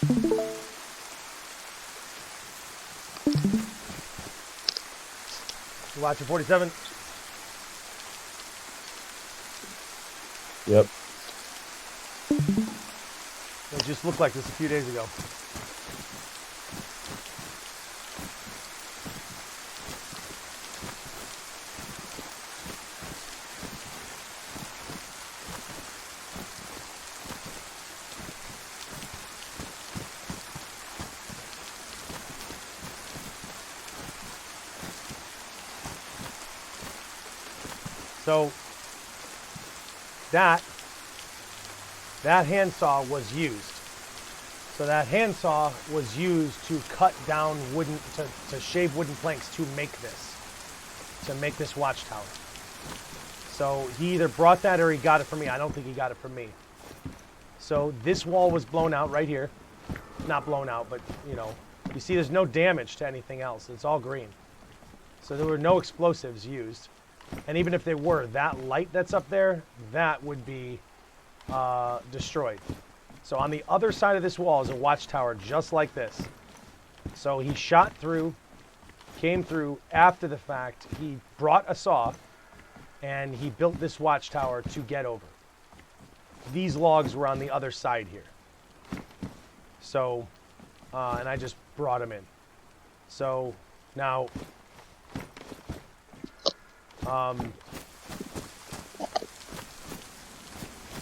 You watching 47? Yep. It just looked like this a few days ago. So that handsaw was used. So that handsaw was used to cut down wooden, to shave wooden planks to make this watchtower. So he either brought that or he got it from me. I don't think he got it from me. So this wall was blown out right here. Not blown out, but you know, you see there's no damage to anything else. It's all green. So there were no explosives used. And even if they were, that light that's up there, that would be destroyed. So on the other side of this wall is a watchtower just like this. So he shot through, came through after the fact. He brought a saw and he built this watchtower to get over. These logs were on the other side here. So, and I just brought them in. So now,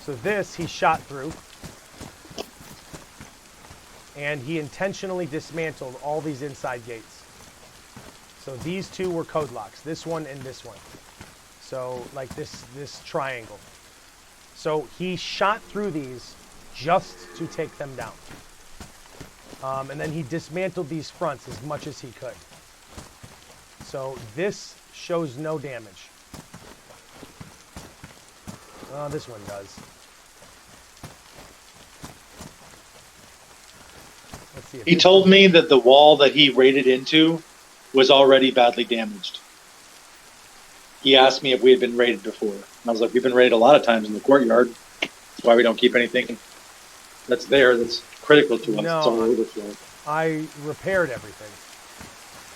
so this he shot through, and he intentionally dismantled all these inside gates. So these two were code locks, this one and this one. So like this triangle. So he shot through these just to take them down. And then he dismantled these fronts as much as he could. So this shows no damage. This one does. Let's see. He told me that the wall that he raided into was already badly damaged. He asked me if we had been raided before. And I was like, we've been raided a lot of times in the courtyard. That's why we don't keep anything that's there that's critical to us. No, it's all overflow. I repaired everything.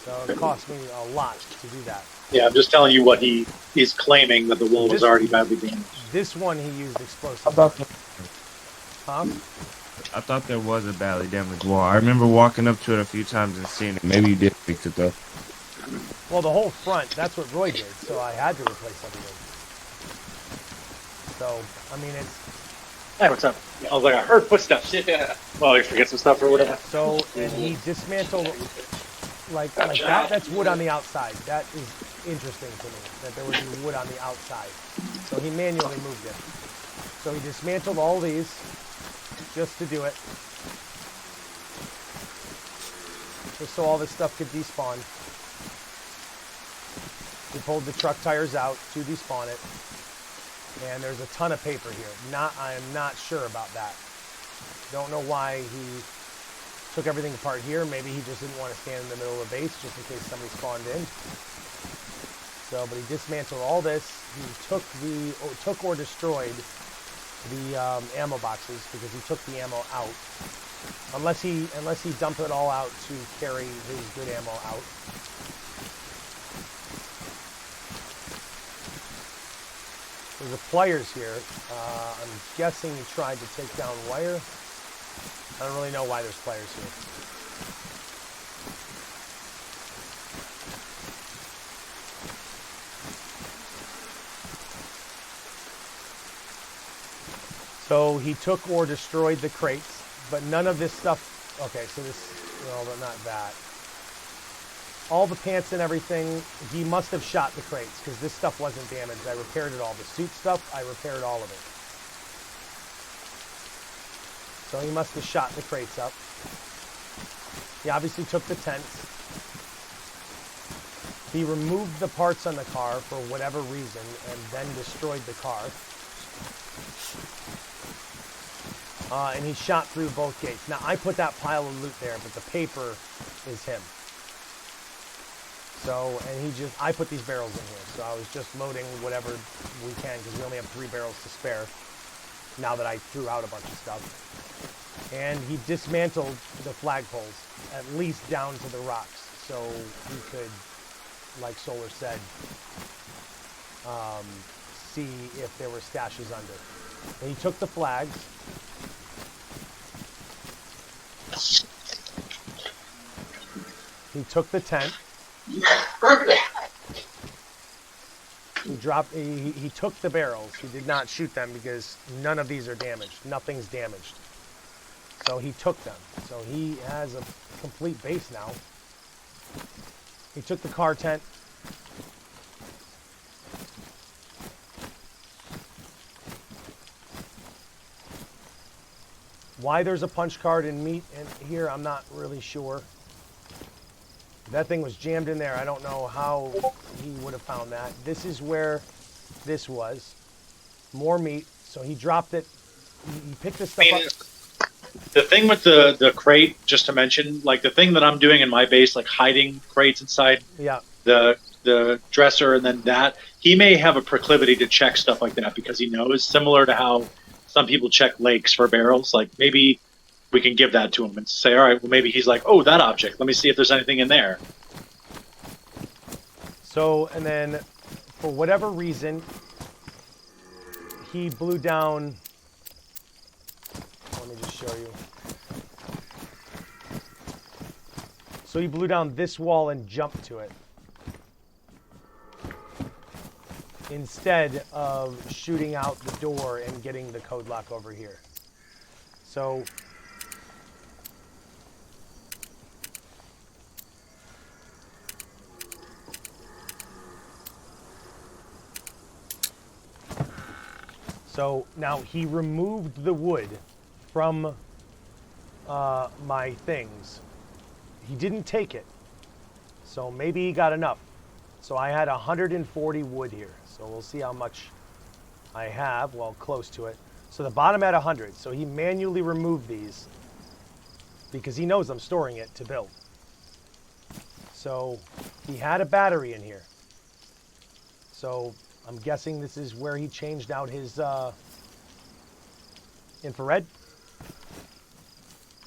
So it cost me a lot to do that. Yeah, I'm just telling you what he is claiming, that the wall was already badly damaged. This one he used explosives. Huh? I thought there was a badly damaged wall. I remember walking up to it a few times and seeing it. Maybe you did fix it though. Well, the whole front, that's what Roy did, so I had to replace everything. So, I mean, it's... Hey, what's up? I was like, I heard footsteps. Yeah. Well, you forget some stuff or whatever. So, and he dismantled, like that, that's wood on the outside. That is interesting to me, that there would be wood on the outside. So he manually moved it. So he dismantled all these, just to do it. Just so all this stuff could despawn. He pulled the truck tires out to despawn it. And there's a ton of paper here. I am not sure about that. Don't know why he took everything apart here. Maybe he just didn't want to stand in the middle of the base just in case somebody spawned in. So, but he dismantled all this. He took or destroyed the ammo boxes because he took the ammo out. Unless he dumped it all out to carry his good ammo out. There's a pliers here. I'm guessing he tried to take down wire. I don't really know why there's pliers here. So he took or destroyed the crates, but none of this stuff. Okay, so this, well, but not that. All the pants and everything, he must have shot the crates because this stuff wasn't damaged. I repaired it all. The suit stuff, I repaired all of it. So he must have shot the crates up. He obviously took the tents. He removed the parts on the car for whatever reason and then destroyed the car. And he shot through both gates. Now, I put that pile of loot there, but the paper is him. So, and I put these barrels in here. So I was just loading whatever we can because we only have 3 barrels to spare now that I threw out a bunch of stuff. And he dismantled the flagpoles, at least down to the rocks, so he could, like Solar said, see if there were stashes under. And he took the flags. He took the tent. He took the barrels. He did not shoot them because none of these are damaged. Nothing's damaged. So he took them. So he has a complete base now. He took the car tent. Why there's a punch card in meat in here, I'm not really sure. That thing was jammed in there. I don't know how he would have found that. This is where this was. More meat. So he dropped it. He picked this stuff up. The thing with the crate, just to mention, like the thing that I'm doing in my base, like hiding crates inside the dresser and then that, he may have a proclivity to check stuff like that because he knows, similar to how some people check lakes for barrels. Like maybe we can give that to him and say, all right, well, maybe he's like, oh, that object. Let me see if there's anything in there. So, and then for whatever reason, he blew down. Let me just show you. So he blew down this wall and jumped to it, instead of shooting out the door and getting the code lock over here. So now he removed the wood from my things. He didn't take it, so maybe he got enough. So I had 140 wood here. So we'll see how much I have. Well, close to it. So the bottom had 100. So he manually removed these because he knows I'm storing it to build. So he had a battery in here. So I'm guessing this is where he changed out his infrared.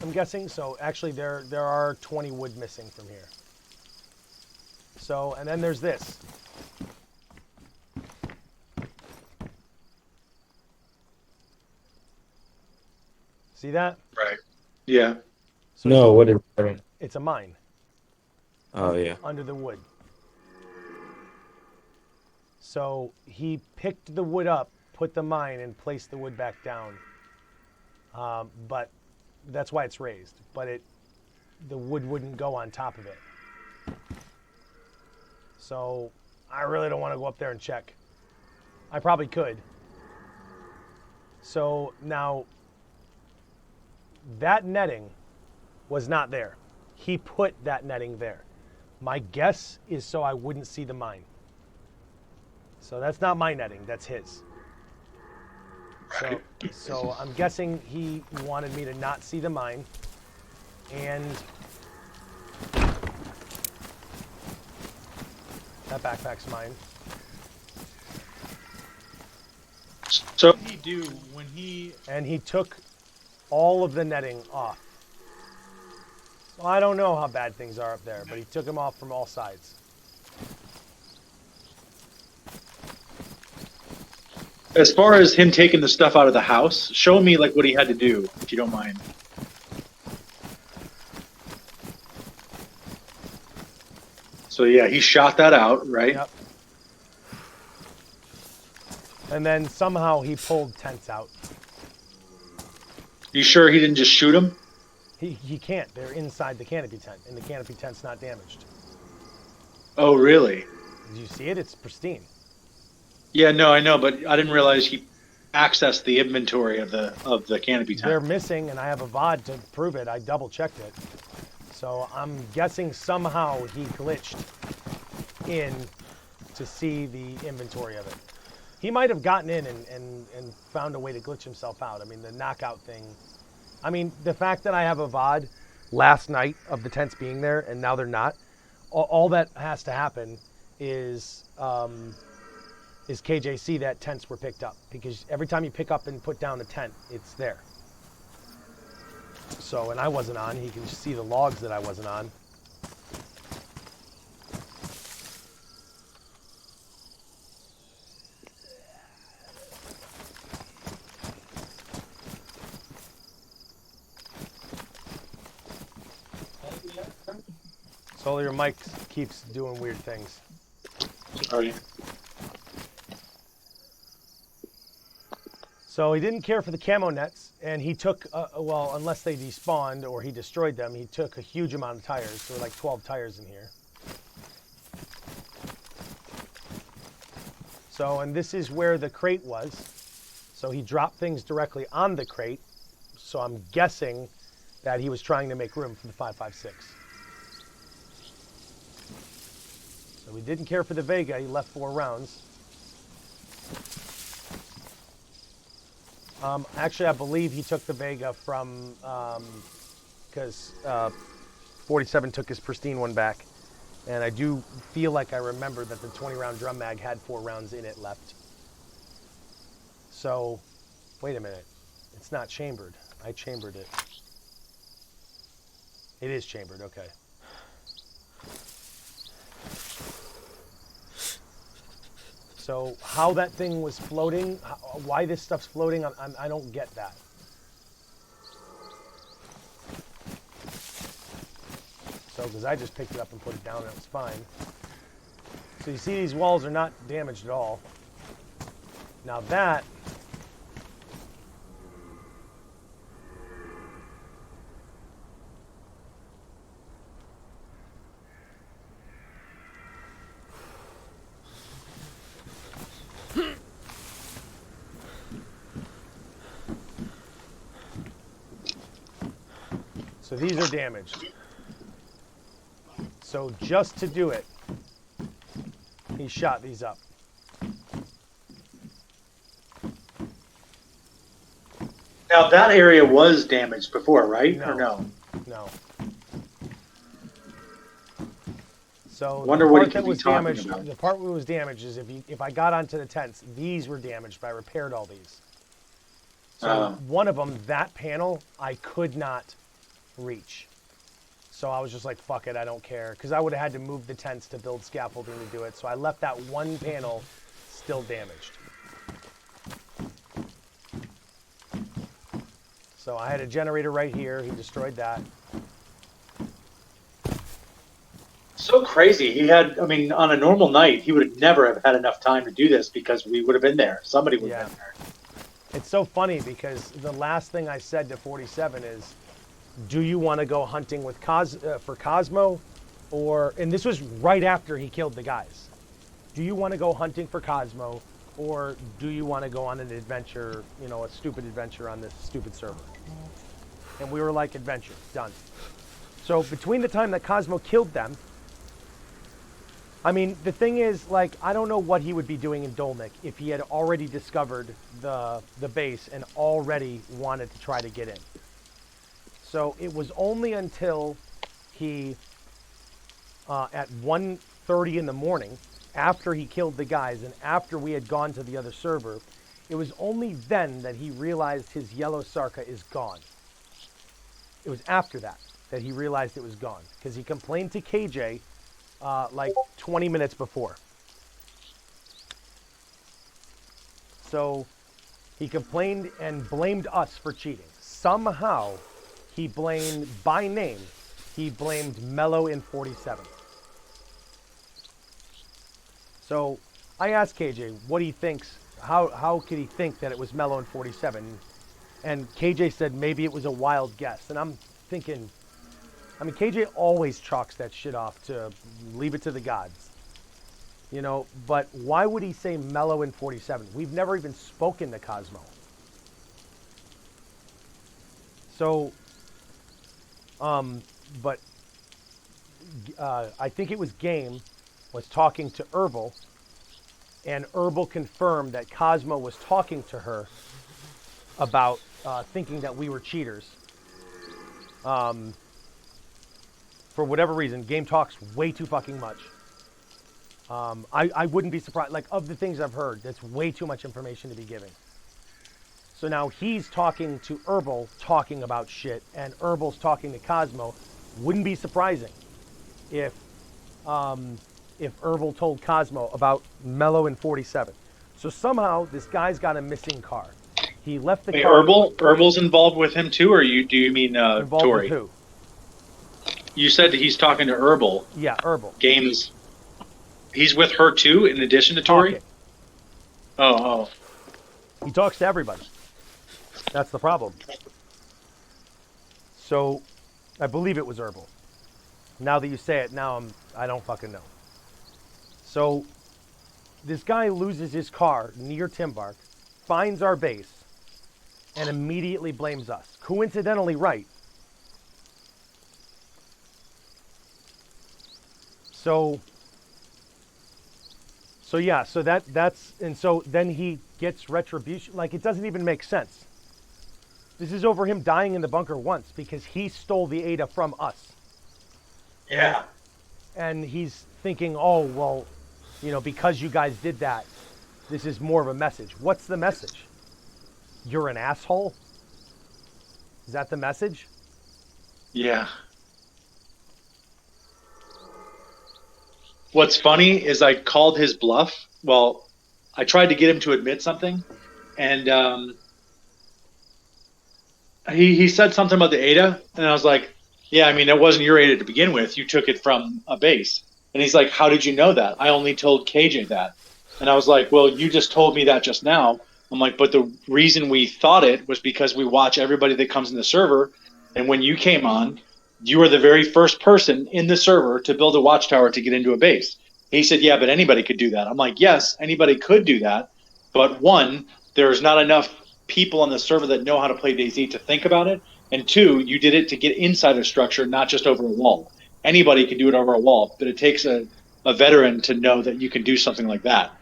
I'm guessing. So actually there are 20 wood missing from here. So, and then there's this. See that? Right. Yeah. So No, what is that? it's a mine. Oh, yeah. Under the wood. So he picked the wood up, put the mine, and placed the wood back down. But that's why it's raised. But the wood wouldn't go on top of it. So I really don't want to go up there and check. I probably could. So now that netting was not there. He put that netting there. My guess is so I wouldn't see the mine. So that's not my netting, that's his. Right. So I'm guessing he wanted me to not see the mine. And that backpack's mine. So what did he do when he... And he took all of the netting off. So I don't know how bad things are up there, but he took them off from all sides. As far as him taking the stuff out of the house, show me like what he had to do, if you don't mind. So yeah, he shot that out, right? Yep. And then somehow he pulled tents out. You sure he didn't just shoot him? He can't. They're inside the canopy tent, and the canopy tent's not damaged. Oh, really? Did you see it? It's pristine. Yeah, no, I know, but I didn't realize he accessed the inventory of the canopy tent. They're missing, and I have a VOD to prove it. I double checked it. So I'm guessing somehow he glitched in to see the inventory of it. He might have gotten in and found a way to glitch himself out. I mean, the knockout thing. I mean, the fact that I have a VOD last night of the tents being there and now they're not, all that has to happen is KJC that tents were picked up. Because every time you pick up and put down a tent, it's there. So, and I wasn't on. He can see the logs that I wasn't on. So your mic keeps doing weird things. Sorry. So he didn't care for the camo nets, and he took, well, unless they despawned or he destroyed them, he took a huge amount of tires. There were like 12 tires in here. So, and this is where the crate was. So he dropped things directly on the crate. So I'm guessing that he was trying to make room for the 5.56. So he didn't care for the Vega. He left 4 rounds. Actually, I believe he took the Vega from, because 47 took his pristine one back. And I do feel like I remember that the 20-round drum mag had 4 rounds in it left. So, wait a minute. It's not chambered. I chambered it. It is chambered, okay. So how that thing was floating, why this stuff's floating, I don't get that. So, because I just picked it up and put it down and it was fine. So you see these walls are not damaged at all. Now that, so these are damaged. So just to do it, he shot these up. Now that area was damaged before, right? No. Or no? No. So Wonder the what part he could that be was talking damaged, about. the part that was damaged is if I got onto the tents, these were damaged, but I repaired all these. So one of them, that panel, I could not reach. So I was just like, fuck it, I don't care. Because I would have had to move the tents to build scaffolding to do it. So I left that one panel still damaged. So I had a generator right here. He destroyed that. So crazy. He had, I mean, on a normal night, he would never have had enough time to do this because we would have been there. Somebody would have been there. It's so funny because the last thing I said to 47 is, do you want to go hunting with for Cosmo? Or, and this was right after he killed the guys. Do you want to go hunting for Cosmo? Or do you want to go on an adventure, you know, a stupid adventure on this stupid server? And we were like, adventure, done. So between the time that Cosmo killed them, I mean, the thing is, like, I don't know what he would be doing in Dolnik if he had already discovered the base and already wanted to try to get in. So it was only until he, at 1:30 in the morning, after he killed the guys and after we had gone to the other server, it was only then that he realized his yellow Sarka is gone. It was after that he realized it was gone, because he complained to KJ like 20 minutes before. So he complained and blamed us for cheating. Somehow he blamed, by name, he blamed Mello in 47. So I asked KJ what he thinks, how could he think that it was Mello in 47? And KJ said maybe it was a wild guess. And I'm thinking, I mean, KJ always chalks that shit off to leave it to the gods. You know, but why would he say Mello in 47? We've never even spoken to Cosmo. So, but I think it was Game was talking to Herbal, and Herbal confirmed that Cosmo was talking to her about thinking that we were cheaters. For whatever reason, Game talks way too fucking much. I wouldn't be surprised. Like, of the things I've heard, that's way too much information to be giving. So now he's talking to Herbal, talking about shit, and Herbal's talking to Cosmo. Wouldn't be surprising if Herbal told Cosmo about Mello and 47. So somehow this guy's got a missing car. He left the Wait, car. Herbal's involved with him too, or do you mean Involved Tori? with who? You said that he's talking to Herbal. Yeah, Herbal. Games. He's with her too, in addition to Tori? Talking. Oh. He talks to everybody. That's the problem. So, I believe it was Herbal. Now that you say it, I don't fucking know. So, this guy loses his car near Timbark, finds our base, and immediately blames us. Coincidentally right. So then he gets retribution. Like, it doesn't even make sense. This is over him dying in the bunker once because he stole the Ada from us. Yeah. And he's thinking, oh, well, because you guys did that, this is more of a message. What's the message? You're an asshole? Is that the message? Yeah. What's funny is I called his bluff. Well, I tried to get him to admit something, and he said something about the Ada, and I was like, yeah, I mean, it wasn't your Ada to begin with. You took it from a base. And he's like, how did you know that? I only told KJ that. And I was like, well, you just told me that just now. I'm like, but the reason we thought it was because we watch everybody that comes in the server, and when you came on, you were the very first person in the server to build a watchtower to get into a base. He said, yeah, but anybody could do that. I'm like, yes, anybody could do that. But one, there's not enough people on the server that know how to play DayZ to think about it. And two, you did it to get inside a structure, not just over a wall. Anybody can do it over a wall, but it takes a veteran to know that you can do something like that.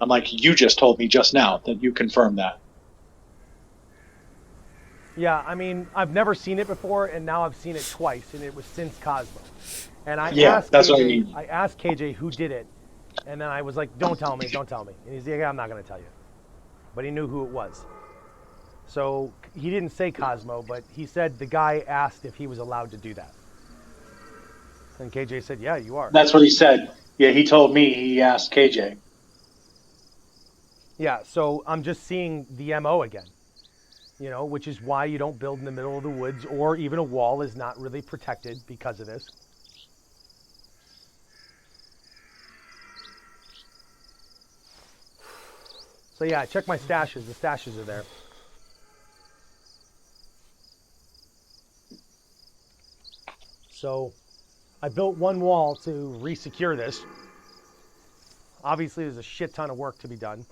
I'm like, you just told me just now that you confirmed that. Yeah, I mean, I've never seen it before, and now I've seen it twice, and it was since Cosmo. And I asked that's KJ, what I mean. I asked KJ who did it, and then I was like, don't tell me. And he's like, yeah, I'm not going to tell you. But he knew who it was. So he didn't say Cosmo, but he said the guy asked if he was allowed to do that. And KJ said, yeah, you are. That's what he said. Yeah, he told me he asked KJ. Yeah, so I'm just seeing the MO again, which is why you don't build in the middle of the woods, or even a wall is not really protected because of this. So yeah, check my stashes. The stashes are there. So I built one wall to re-secure this. Obviously, there's a shit ton of work to be done.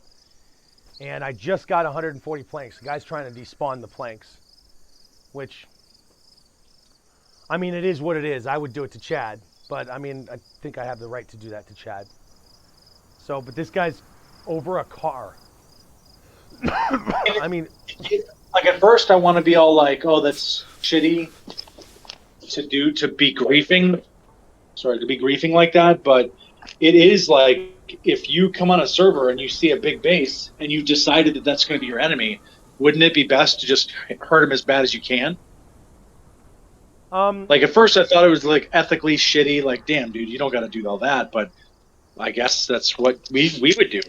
And I just got 140 planks. The guy's trying to despawn the planks, which, I mean, it is what it is. I would do it to Chad, but I mean, I think I have the right to do that to Chad. So, but this guy's over a car. I mean, like, at first I want to be all like, oh, that's shitty to be griefing like that, but it is like, if you come on a server and you see a big base and you've decided that that's going to be your enemy, wouldn't it be best to just hurt him as bad as you can? Like, at first I thought it was like ethically shitty, like, damn, dude, you don't got to do all that, but I guess that's what we would do.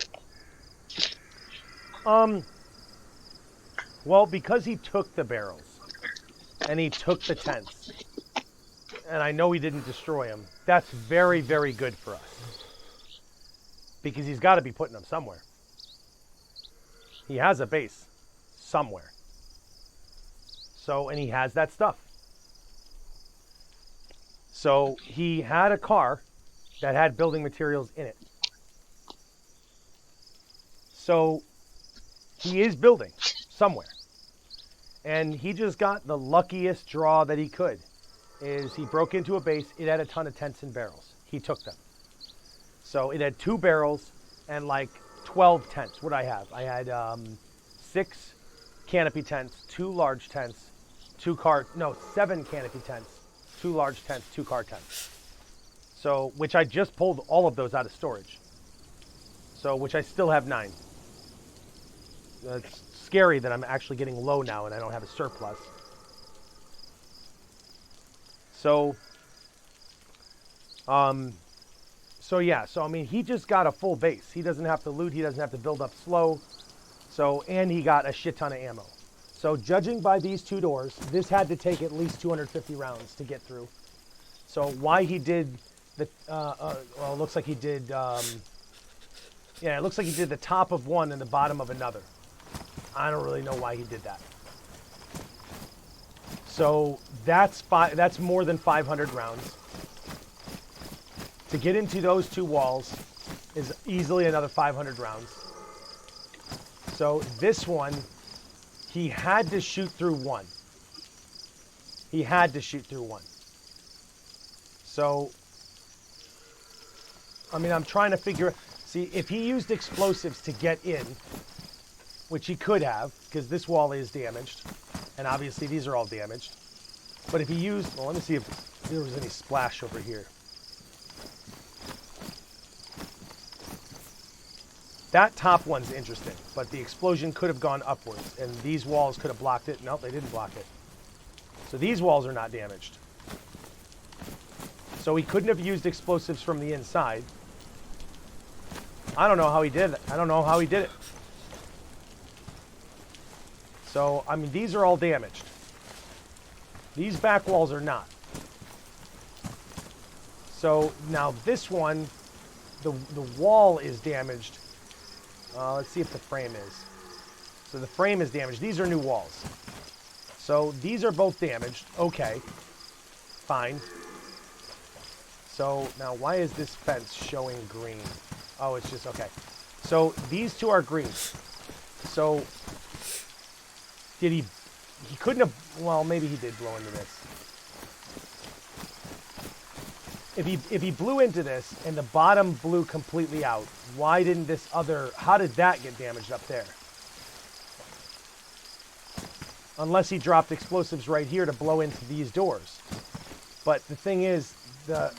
Well, because he took the barrels and he took the tents, and I know he didn't destroy them, that's very, very good for us. Because he's got to be putting them somewhere. He has a base somewhere. So, and he has that stuff. So, he had a car that had building materials in it. So, he is building somewhere. And he just got the luckiest draw that he could. Is he broke into a base, it had a ton of tents and barrels. He took them. So it had 2 barrels and like 12 tents. What I have? I had 6 canopy tents, 2 large tents, 7 canopy tents, 2 large tents, 2 car tents. So, which I just pulled all of those out of storage. So, which I still have 9. That's scary that I'm actually getting low now and I don't have a surplus. So, yeah, so I mean, he just got a full base. He doesn't have to loot, he doesn't have to build up slow. So, and he got a shit ton of ammo. So, judging by these two doors, this had to take at least 250 rounds to get through. So, why he did the, well, it looks like he did, yeah, it looks like he did the top of one and the bottom of another. I don't really know why he did that. So, that's more than 500 rounds. To get into those two walls is easily another 500 rounds. So this one, he had to shoot through one. He had to shoot through one. So, I mean, I'm trying to figure, see, if he used explosives to get in, which he could have, because this wall is damaged, and obviously these are all damaged. But if he used, well, let me see if there was any splash over here. That top one's interesting, but the explosion could have gone upwards, and these walls could have blocked it. Nope, they didn't block it. So these walls are not damaged. So he couldn't have used explosives from the inside. I don't know how he did it. I don't know how he did it. So, I mean, these are all damaged. These back walls are not. So now this one, the wall is damaged. Let's see if the frame is. So the frame is damaged. These are new walls. So these are both damaged. Okay. Fine. So now why is this fence showing green? Oh, it's just, okay. So these two are green. So did he couldn't have, well, maybe he did blow into this. If he blew into this and the bottom blew completely out, why didn't this other, how did that get damaged up there? Unless he dropped explosives right here to blow into these doors. But the thing is, the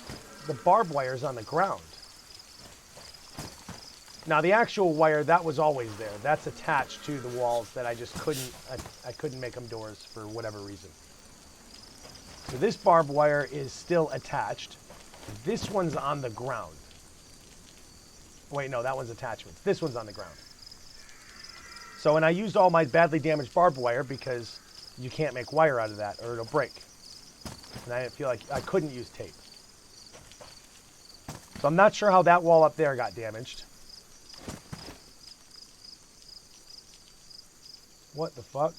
barbed wire is on the ground. Now the actual wire, that was always there. That's attached to the walls that I just couldn't, I couldn't make them doors for whatever reason. So this barbed wire is still attached. This one's on the ground. Wait, no, that one's attachments. This one's on the ground. So, and I used all my badly damaged barbed wire because you can't make wire out of that or it'll break. And I didn't feel like, I couldn't use tape. So I'm not sure how that wall up there got damaged. What the fuck?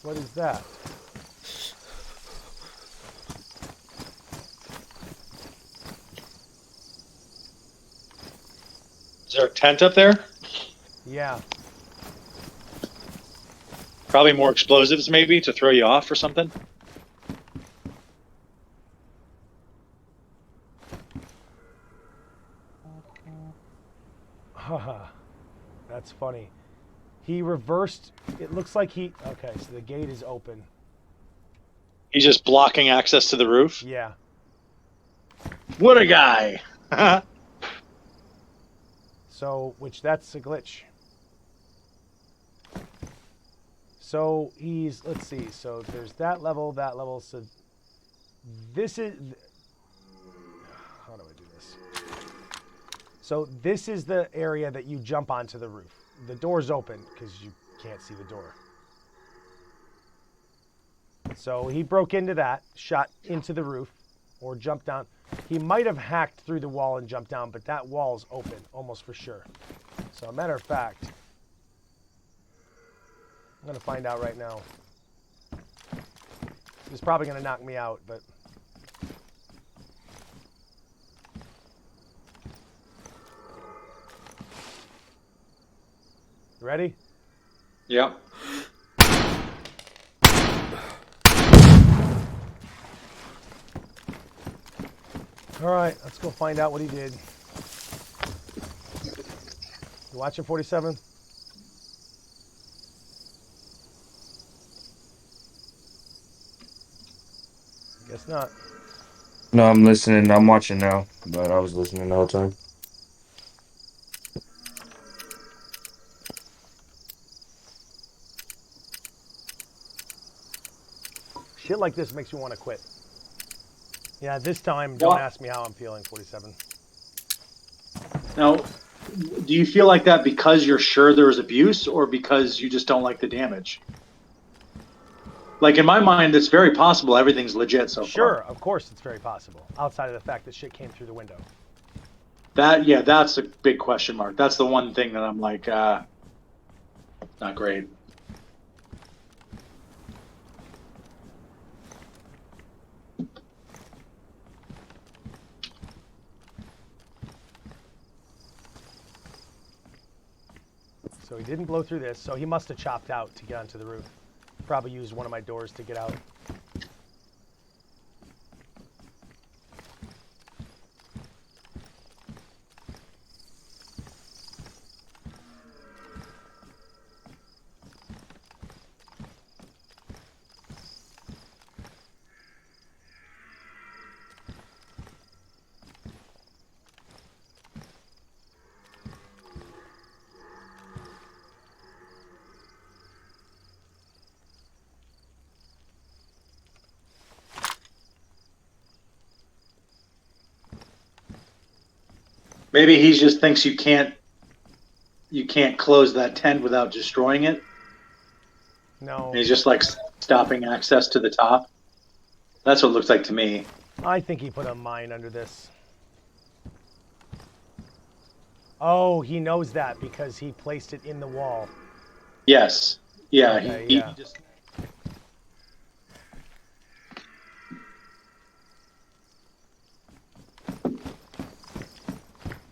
What is that? Is there a tent up there? Yeah. Probably more explosives maybe to throw you off or something. Haha. That's funny. He reversed, it looks like he, okay, so the gate is open. He's just blocking access to the roof. Yeah. What a guy! So, which that's a glitch. So he's, let's see, so there's that level, so this is, how do I do this? So this is the area that you jump onto the roof. The door's open because you can't see the door. So he broke into that, shot into the roof, or jumped down. He might have hacked through the wall and jumped down, but that wall's open, almost for sure. So a matter of fact, I'm going to find out right now. It's probably going to knock me out, but... Ready? Yep. All right, let's go find out what he did. You watching 47? Guess not. No, I'm listening. I'm watching now, but I was listening the whole time. Shit like this makes me want to quit. Yeah, this time, don't ask me how I'm feeling, 47. Now, do you feel like that because you're sure there was abuse or because you just don't like the damage? Like, in my mind, it's very possible everything's legit so far. Sure, of course it's very possible. Outside of the fact that shit came through the window. That's a big question mark. That's the one thing that I'm like, not great. So he didn't blow through this, so he must have chopped out to get onto the roof. Probably used one of my doors to get out. Maybe he just thinks you can't close that tent without destroying it. No. And he's just like stopping access to the top. That's what it looks like to me. I think he put a mine under this. Oh, he knows that because he placed it in the wall. Yes. Yeah. Okay, he yeah. just...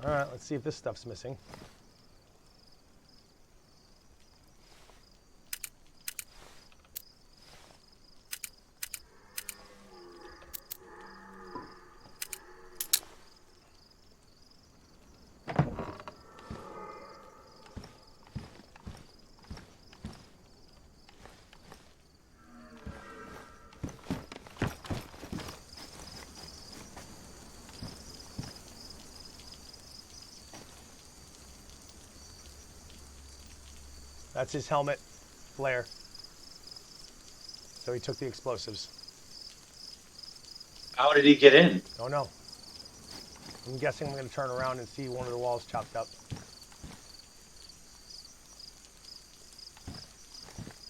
All right, let's see if this stuff's missing. That's his helmet flare. So he took the explosives. How did he get in? Don't know. I'm guessing I'm going to turn around and see one of the walls chopped up.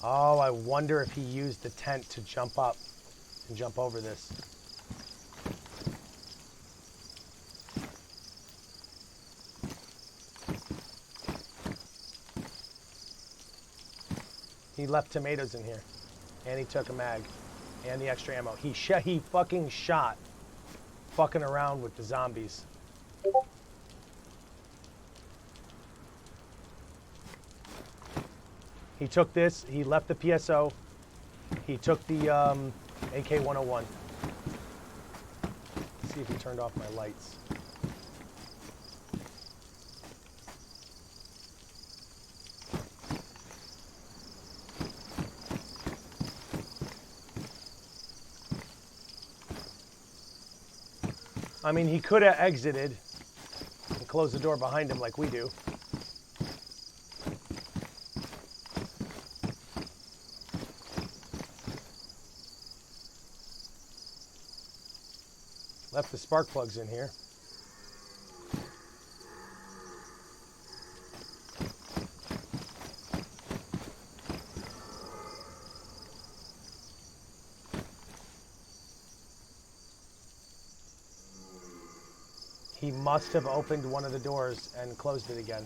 Oh, I wonder if he used the tent to jump up and jump over this. He left tomatoes in here, and he took a mag, and the extra ammo. He fucking shot, fucking around with the zombies. He took this. He left the PSO. He took the AK-101. Let's see if he turned off my lights. I mean, he could have exited and closed the door behind him like we do. Left the spark plugs in here. He must have opened one of the doors and closed it again.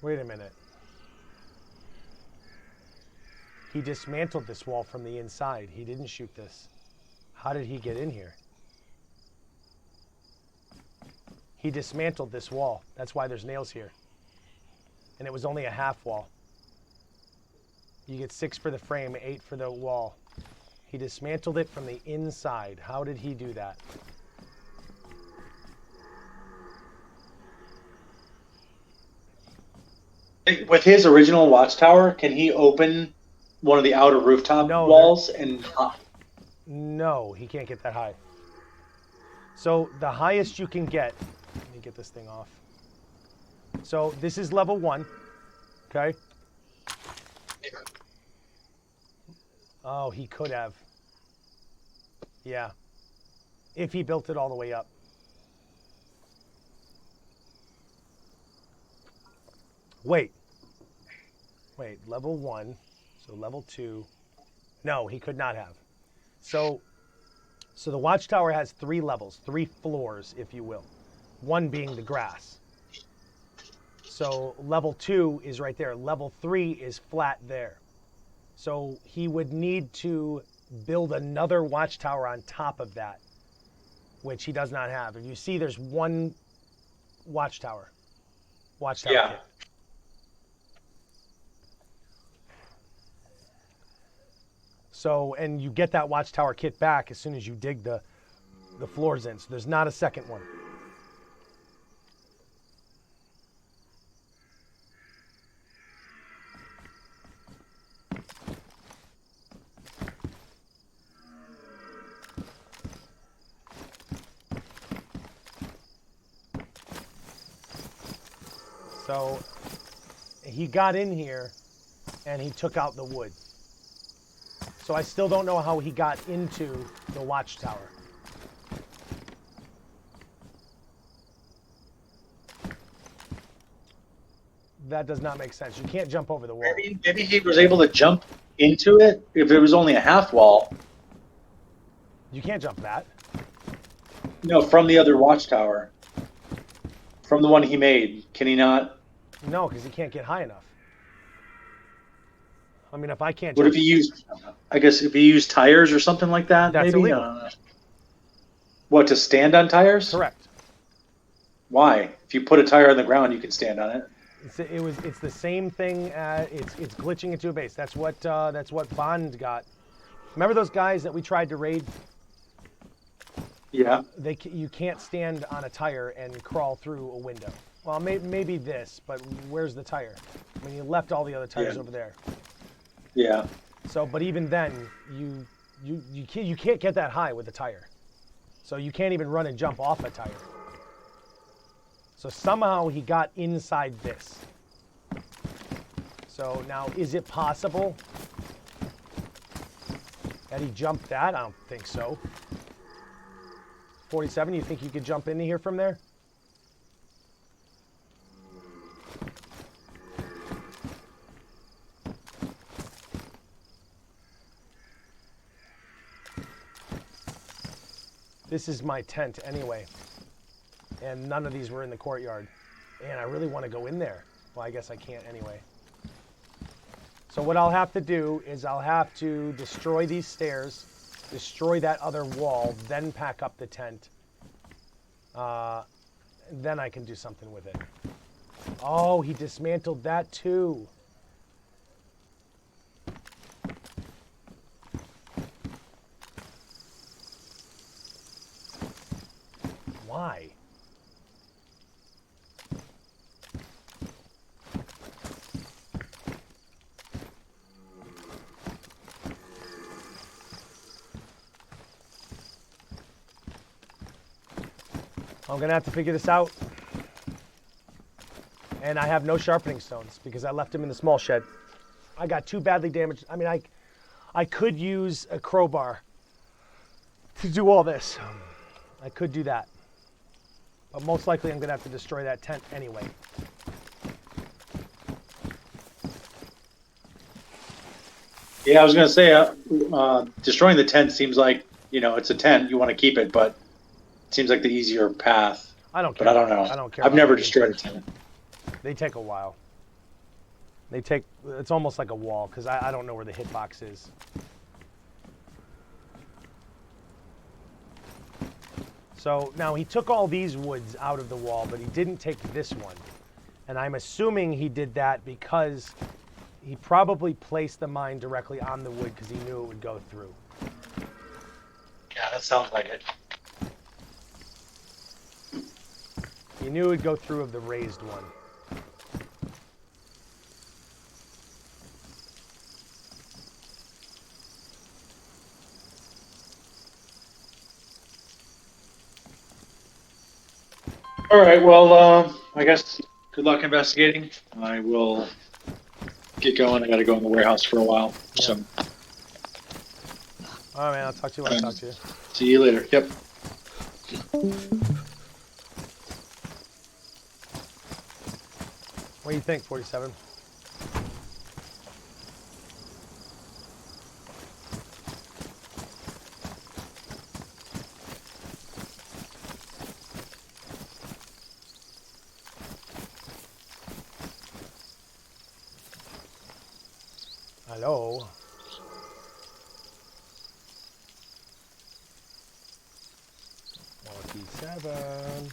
Wait a minute. He dismantled this wall from the inside. He didn't shoot this. How did he get in here? He dismantled this wall. That's why there's nails here. And it was only a half wall. You get 6 for the frame, 8 for the wall. He dismantled it from the inside. How did he do that? With his original watchtower, can he open one of the outer rooftop walls and? No, he can't get that high. So the highest you can get. Let me get this thing off. So this is level 1. Okay. Oh, he could have. Yeah. If he built it all the way up. Wait, level 1, so level 2. No, he could not have. So the watchtower has 3 levels, 3 floors, if you will. 1 being the grass. So level 2 is right there. Level 3 is flat there. So he would need to build another watchtower on top of that, which he does not have. If you see, there's 1 watchtower. Yeah. Kit. So, and you get that watchtower kit back as soon as you dig the floors in. So there's not a second one. So he got in here and he took out the wood. So I still don't know how he got into the watchtower. That does not make sense. You can't jump over the wall. Maybe he was able to jump into it if it was only a half wall. You can't jump that. No, from the other watchtower. From the one he made. Can he not? No, because he can't get high enough. I mean, if I can't What jump... if he used, I guess if he used tires or something like that? That's maybe? illegal. What, to stand on tires? Correct. Why? If you put a tire on the ground, you can stand on it. It's the same thing. It's glitching into a base. That's what Bond got. Remember those guys that we tried to raid? Yeah. You can't stand on a tire and crawl through a window. Well, maybe this, but where's the tire? I mean, you left all the other tires over there. Yeah. So, but even then, you can't get that high with a tire. So you can't even run and jump off a tire. So somehow he got inside this. So now, is it possible that he jumped that? I don't think so. 47, you think you could jump into here from there? This is my tent anyway. And none of these were in the courtyard. And I really want to go in there. Well, I guess I can't anyway. So what I'll have to do is I'll have to destroy these stairs, destroy that other wall, then pack up the tent. Then I can do something with it. Oh, he dismantled that too. Why? I'm gonna have to figure this out. And I have no sharpening stones because I left him in the small shed. I got 2 badly damaged. I mean, I could use a crowbar to do all this. I could do that. But most likely I'm gonna have to destroy that tent anyway. Yeah, I was gonna say, destroying the tent seems like, it's a tent. You want to keep it, but it seems like the easier path. I don't care. But I don't know. I don't care. I've never destroyed a tent. They take a while. It's almost like a wall because I don't know where the hitbox is. So now he took all these woods out of the wall, but he didn't take this one. And I'm assuming he did that because he probably placed the mine directly on the wood because he knew it would go through. Yeah, that sounds like it. He knew it would go through of the raised one. All right, well, I guess good luck investigating. I will get going. I got to go in the warehouse for a while. Yeah. So, All right, man. I'll talk to you when I talk to you. see you later. Yep. What do you think, 47? Hello? Seven.